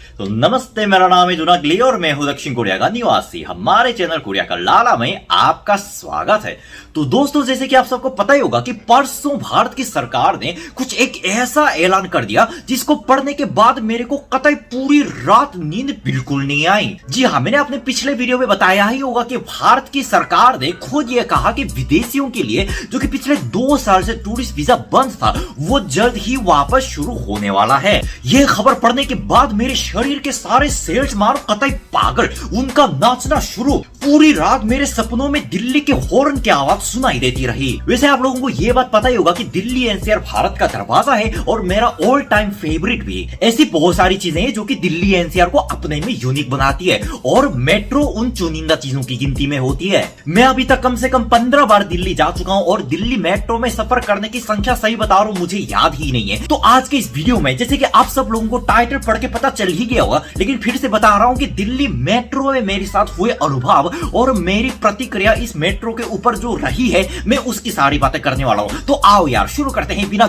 तो नमस्ते, मेरा नाम है जुनागली और मैं हूं दक्षिण कोरिया का निवासी। हमारे चैनल कोरिया का लाला में आपका स्वागत है। तो दोस्तों, जैसे कि आप सबको पता ही होगा कि परसों भारत की सरकार ने कुछ एक ऐसा ऐलान कर दिया जिसको पढ़ने के बाद मेरे को कतई पूरी रात नींद बिल्कुल नहीं आई। जी हाँ, मैंने अपने पिछले वीडियो में बताया ही होगा कि भारत की सरकार ने खुद ये कहा कि विदेशियों के लिए जो कि पिछले 2 साल से टूरिस्ट वीजा बंद था, वो जल्द ही वापस शुरू होने वाला है। यह खबर पढ़ने के बाद मेरे शरीर के सारे सेल्स मारो कतई पागल, उनका नाचना शुरू। पूरी रात मेरे सपनों में दिल्ली के हॉर्न की आवाज सुनाई देती रही। वैसे आप लोगों को यह बात पता ही होगा कि दिल्ली एनसीआर भारत का दरवाजा है और मेरा ऑल टाइम फेवरेट भी। ऐसी बहुत सारी चीजें हैं जो कि दिल्ली एनसीआर को अपने में यूनिक बनाती है और मेट्रो उन चुनिंदा चीजों की गिनती में होती है। मैं अभी तक कम से कम 15 बार दिल्ली जा चुका हूं और दिल्ली मेट्रो में सफर करने की संख्या सही बता रहा हूं मुझे याद ही नहीं है। तो आज के इस वीडियो में, जैसे कि आप सब लोगों को टाइटल पढ़ के पता चल ही गया होगा, लेकिन फिर से बता रहा हूं कि दिल्ली मेट्रो में मेरे साथ हुए अनुभव और मेरी प्रतिक्रिया इस मेट्रो के ऊपर जो रही है, मैं उसकी सारी बातें करने वाला हूं। तो आओ यार शुरू करते हैं बिना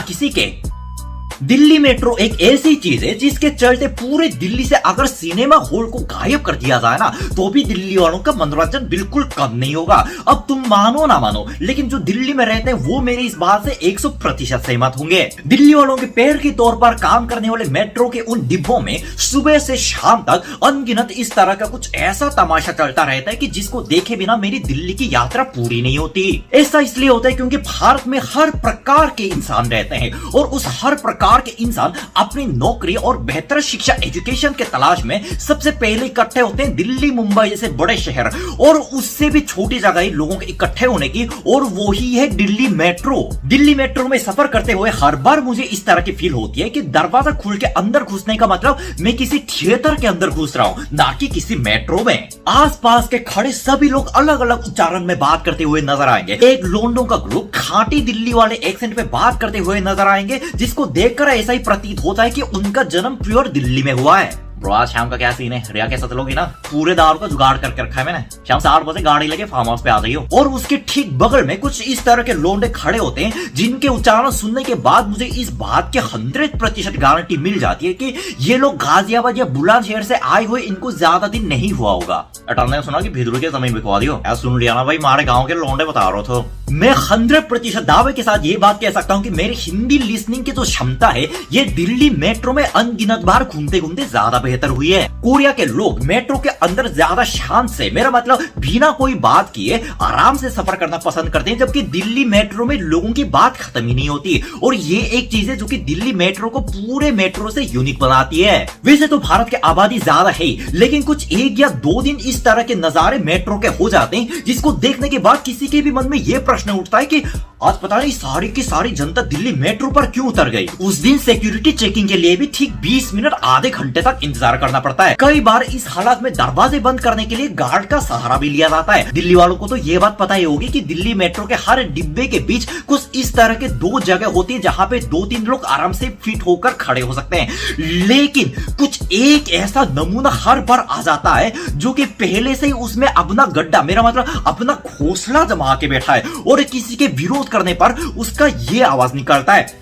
किसी के। दिल्ली मेट्रो एक ऐसी चीज है जिसके चलते पूरे दिल्ली से अगर सिनेमा हॉल को गायब कर दिया जाए ना, तो भी दिल्ली वालों का मनोरंजन बिल्कुल कम नहीं होगा। अब तुम मानो ना मानो, लेकिन जो दिल्ली में रहते हैं वो मेरी इस बात से 100% सहमत होंगे। दिल्ली वालों के पैर के तौर पर काम करने वाले मेट्रो के उन डिब्बों में सुबह से शाम तक अनगिनत इस तरह का कुछ ऐसा तमाशा चलता रहता है कि जिसको देखे बिना मेरी दिल्ली की यात्रा पूरी नहीं होती। ऐसा इसलिए होता है क्योंकि भारत में हर प्रकार के इंसान रहते हैं और उस हर प्रकार के इंसान अपनी नौकरी और बेहतर शिक्षा एजुकेशन के तलाश में सबसे पहले इकट्ठे होते हैं दिल्ली मुंबई जैसे बड़े शहर, और उससे भी छोटी जगह ही लोगों के इकट्ठे होने की, और वो ही है दिल्ली मेट्रो। दिल्ली मेट्रो में सफर करते हुए हर बार मुझे इस तरह की फील होती है कि दरवाजा खुल के अंदर घुसने का मतलब मैं किसी थिएटर के अंदर घुस रहा हूं, ना कि किसी मेट्रो में। आसपास के खड़े सभी लोग अलग अलग उच्चारण में बात करते हुए नजर आएंगे। एक लोंडों का ग्रुप खाटी दिल्ली वाले एक्सेंट में बात करते हुए नजर आएंगे, जिसको देखकर ऐसा ही प्रतीत होता है कि उनका जन्म प्योर दिल्ली में हुआ है। ब्रो, आज शाम का क्या सीन है? रिया के साथ लोगी ना? पूरे दारू का जुगाड़ करके रखा है मैंने। शाम 7 बजे गाड़ी लेके फार्म हाउस पे आ जाइयो। और उसके ठीक बगल में कुछ इस तरह के लोंडे खड़े होते हैं जिनके उच्चारण सुनने के बाद मुझे इस बात की 100% गारंटी मिल जाती है कि ये लोग गाजियाबाद या बुलंदशहर से आए हुए, इनको ज्यादा दिन नहीं हुआ होगा। अटल ने सुना कि भिदरू की जमीन बिकवा दियो। यार सुन लिया ना भाई, हमारे गाँव के लोंडे बता रहे थे। मैं 100% दावे के साथ ये बात कह सकता हूँ कि मेरी हिंदी लिसनिंग की जो क्षमता है, ये दिल्ली मेट्रो में अनगिनत बार घूमते घूमते ज्यादा बेहतर हुई है। कोरिया के लोग मेट्रो के अंदर ज्यादा शांत से, मेरा मतलब बिना कोई बात किए आराम से सफर करना पसंद करते हैं, जबकि दिल्ली मेट्रो में लोगों की बात खत्म ही नहीं होती। और ये एक चीज है जो कि दिल्ली मेट्रो को पूरे मेट्रो से यूनिक बनाती है। वैसे तो भारत की आबादी ज्यादा है, लेकिन कुछ 1 या 2 दिन इस तरह के नजारे मेट्रो के हो जाते हैं जिसको देखने के बाद किसी के भी मन में यह प्रश्न उठता है कि आज पता नहीं सारी की सारी जनता दिल्ली मेट्रो पर क्यों उतर गई। उस दिन सिक्योरिटी चेकिंग के लिए भी ठीक 20 मिनट आधे घंटे तक इंतजार करना पड़ता है। कई बार इस हालात में दरवाजे बंद करने के लिए गार्ड का सहारा भी लिया जाता है। दिल्ली वालों को तो ये बात पता ही होगी कि दिल्ली मेट्रो के हर डिब्बे के बीच कुछ इस तरह के 2 जगह होती है जहां पे 2-3 लोग आराम से फिट होकर खड़े हो सकते हैं। लेकिन कुछ एक ऐसा नमूना हर बार आ जाता है जो कि पहले से ही उसमें अपना गड्ढा, मेरा मतलब अपना घोंसला जमा के बैठा है, और किसी के विरोध करने पर उसका ये आवाज निकलता है,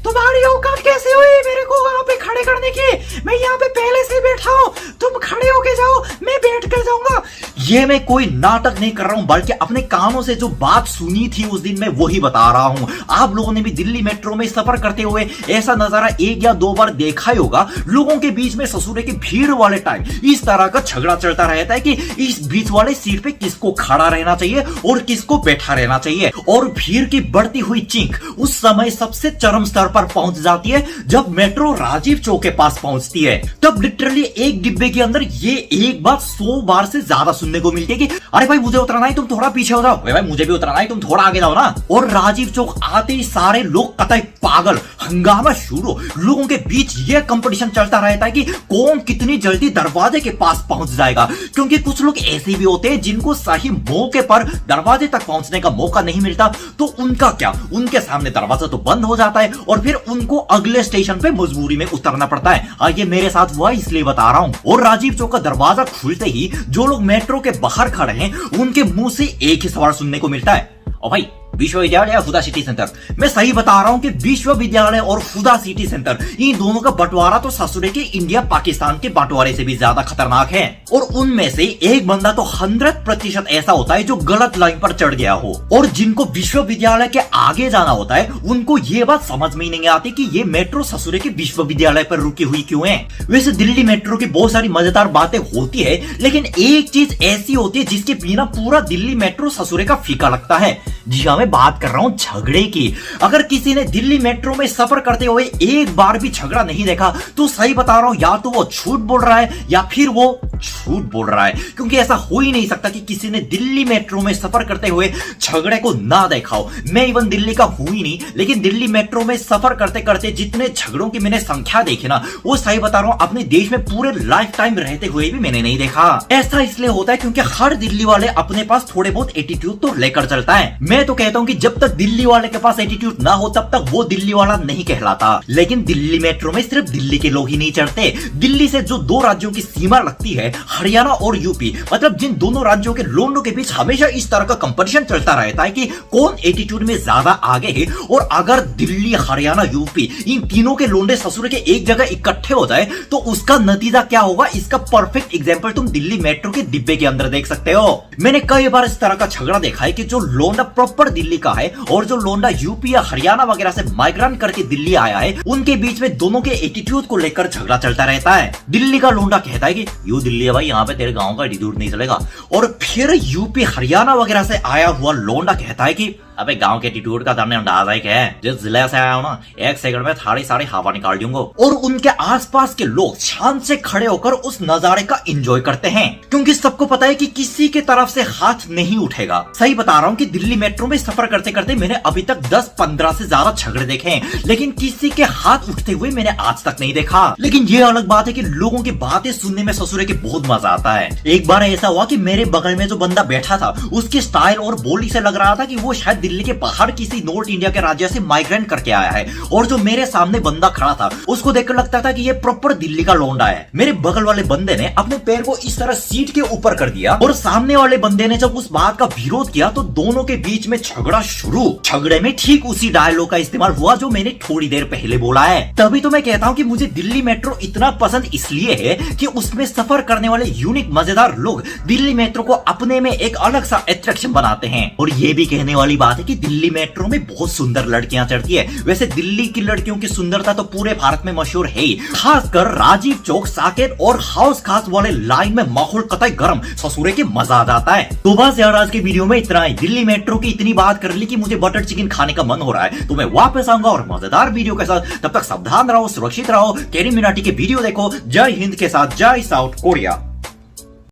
तुम्हारी औकात कैसे हुई मेरे को वहां पे खड़े करने की? मैं यहाँ पे पहले से बैठा हूँ, तुम खड़े होके जाओ, मैं बैठ कर जाऊंगा। ये मैं कोई नाटक नहीं कर रहा हूँ, बल्कि अपने कानों से जो बात सुनी थी उस दिन मैं वही बता रहा हूँ। आप लोगों ने भी दिल्ली मेट्रो में सफर करते हुए ऐसा नजारा 1 या 2 बार देखा ही होगा। लोगों के बीच में ससुरे की भीड़ वाले टाइम इस तरह का झगड़ा चलता रहता है कि इस बीच वाले सीट पे किसको खड़ा रहना चाहिए और किसको बैठा रहना चाहिए। और भीड़ की बढ़ती हुई चीख उस समय सबसे चरम स्तर पर पहुंच जाती है जब मेट्रो राजीव चौक के पास पहुंचती है। तब लिटरली एक डिब्बे के अंदर ये एक बात 100 बार से ज्यादा सुनने को मिलती है कि अरे भाई मुझे उतरना है, तुम थोड़ा पीछे हो जाओ। भाई मुझे भी उतरना है, तुम थोड़ा आगे जाओ ना। और राजीव चौक आते ही सारे लोग कतई पागल, हंगामा शुरू। लोगों के बीच ये कंपटीशन चलता रहता है कि कौन कितनी जल्दी दरवाजे के पास पहुंच जाएगा, क्योंकि कुछ लोग ऐसे भी होते हैं जिनको सही मौके पर दरवाजे तक पहुंचने का मौका नहीं मिलता। तो उनका क्या, उनके सामने दरवाजा तो बंद हो जाता है और फिर उनको अगले स्टेशन पे मजबूरी में उतरना पड़ता है। ये मेरे साथ हुआ इसलिए बता रहा हूं। और राजीव चौक का दरवाजा खुलते ही जो लोग मेट्रो के बाहर खड़े हैं उनके मुंह से एक ही सवाल सुनने को मिलता है, ओ भाई विश्वविद्यालय या हुदा सिटी सेंटर? मैं सही बता रहा हूं कि विश्वविद्यालय और हुदा सिटी सेंटर, इन दोनों का बंटवारा तो ससुरे के इंडिया पाकिस्तान के बंटवारे से भी ज्यादा खतरनाक है। और उनमें से एक बंदा तो 100% ऐसा होता है जो गलत लाइन पर चढ़ गया हो, और जिनको विश्वविद्यालय के आगे जाना होता है उनको ये बात समझ में ही नहीं आती कि ये मेट्रो ससुरे के विश्वविद्यालय पर रुकी हुई क्यों है। वैसे दिल्ली मेट्रो की बहुत सारी मजेदार बातें होती है, लेकिन एक चीज ऐसी होती है जिसके बिना पूरा दिल्ली मेट्रो ससुरे का फीका लगता है। जी हाँ, मैं बात कर रहा हूं झगड़े की। अगर किसी ने दिल्ली मेट्रो में सफर करते हुए एक बार भी झगड़ा नहीं देखा तो सही बता रहा हूं, या तो वो झूठ बोल रहा है या फिर वो झूठ बोल रहा है, क्योंकि ऐसा हो ही नहीं सकता कि किसी ने दिल्ली मेट्रो में सफर करते हुए झगड़े को ना देखा हो। मैं इवन दिल्ली का हूं ही नहीं, लेकिन दिल्ली मेट्रो में सफर करते करते जितने झगड़ों की मैंने संख्या देखी ना, वो सही बता रहा हूं अपने देश में पूरे लाइफ टाइम रहते हुए भी मैंने नहीं देखा। ऐसा इसलिए होता है क्योंकि हर दिल्ली वाले अपने पास थोड़े बहुत एटीट्यूड तो लेकर चलता है। मैं तो कहता हूं कि जब तक दिल्ली वाले के पास एटीट्यूड ना हो तब तक वो दिल्ली वाला नहीं कहलाता। लेकिन दिल्ली मेट्रो में सिर्फ दिल्ली के लोग ही नहीं चढ़ते। दिल्ली से जो दो राज्यों की सीमा लगती है, हरियाणा और यूपी, मतलब जिन दोनों राज्यों के लोंडों के बीच हमेशा इस तरह का कंपटीशन चलता रहता है कि कौन एटीट्यूड में ज्यादा आगे है। और अगर दिल्ली, हरियाणा, यूपी इन तीनों के लोंडे ससुरे के एक जगह इकट्ठे हो जाए तो उसका नतीजा क्या होगा, इसका परफेक्ट एग्जांपल तुम दिल्ली मेट्रो के डिब्बे के अंदर देख सकते हो। मैंने कई बार इस तरह का झगड़ा देखा है कि जो लोंडा प्रॉपर दिल्ली का है और जो लोंडा यूपी या हरियाणा वगैरह से माइग्रेट करके दिल्ली आया है, उनके बीच में दोनों के एटीट्यूड को लेकर झगड़ा चलता रहता है। दिल्ली का लोंडा कहता है कि यू दिल्ली है भाई, यहाँ पे तेरे गांव का एटीट्यूड नहीं चलेगा। और फिर यूपी, हरियाणा वगैरह से आया हुआ लोंडा कहता है कि अबे गांव के एटीट्यूड का सामने अंदाजा क्या है, जिस जिले से आया हूं ना, एक सेकंड में थारी सारी हवा निकाल दूंगा। और उनके आसपास के लोग शान से खड़े होकर उस नजारे का एंजॉय करते हैं, क्योंकि सबको पता है कि किसी के तरफ से हाथ नहीं उठेगा। सही बता रहा हूं कि दिल्ली मेट्रो में सफर करते करते मैंने अभी तक 10-15 से ज्यादा झगड़े देखे हैं, लेकिन किसी के हाथ उठते हुए मैंने आज तक नहीं देखा। लेकिन ये अलग बात है कि लोगों की बातें सुनने में ससुरे के बहुत मजा आता है। एक बार ऐसा हुआ कि मेरे बगल में जो बंदा बैठा था उसके स्टाइल और बोली से लग रहा था कि वो शायद दिल्ली के बाहर किसी नॉर्थ इंडिया के राज्य से माइग्रेट करके आया है, और जो मेरे सामने बंदा खड़ा था उसको देखकर लगता था कि ये प्रॉपर दिल्ली का लौंडा है। मेरे बगल वाले बंदे ने अपने पैर को इस तरह सीट के ऊपर कर दिया, और सामने वाले बंदे ने जब उस बात का विरोध किया तो दोनों के बीच में झगड़ा शुरू। झगड़े में ठीक उसी डायलॉग का इस्तेमाल हुआ जो मैंने थोड़ी देर पहले बोला है। तभी तो मैं कहता हूँ कि मुझे दिल्ली मेट्रो इतना पसंद इसलिए है कि उसमें सफर करने वाले यूनिक मजेदार लोग दिल्ली मेट्रो को अपने में एक अलग सा अट्रैक्शन बनाते हैं। और ये भी कहने वाली बात है कि दिल्ली मेट्रो में बहुत सुंदर लड़कियां चढ़ती है। वैसे दिल्ली की लड़कियों की सुंदरता तो पूरे भारत में मशहूर है ही, खासकर राजीव चौक, साकेत और हाउस खास वाले लाइन में माहौल कतई गर्म, ससुरे के मजा आ जाता है। तो बस यार, आज के वीडियो में इतना ही। दिल्ली मेट्रो की इतनी बात कर ली कि मुझे बटर चिकन खाने का मन हो रहा है, तो मैं वापस आऊंगा और मजेदार वीडियो के साथ। तब तक सावधान रहो, सुरक्षित रहो, कैरी मिनाटी के वीडियो देखो। जय हिंद के साथ जय साउथ कोरिया।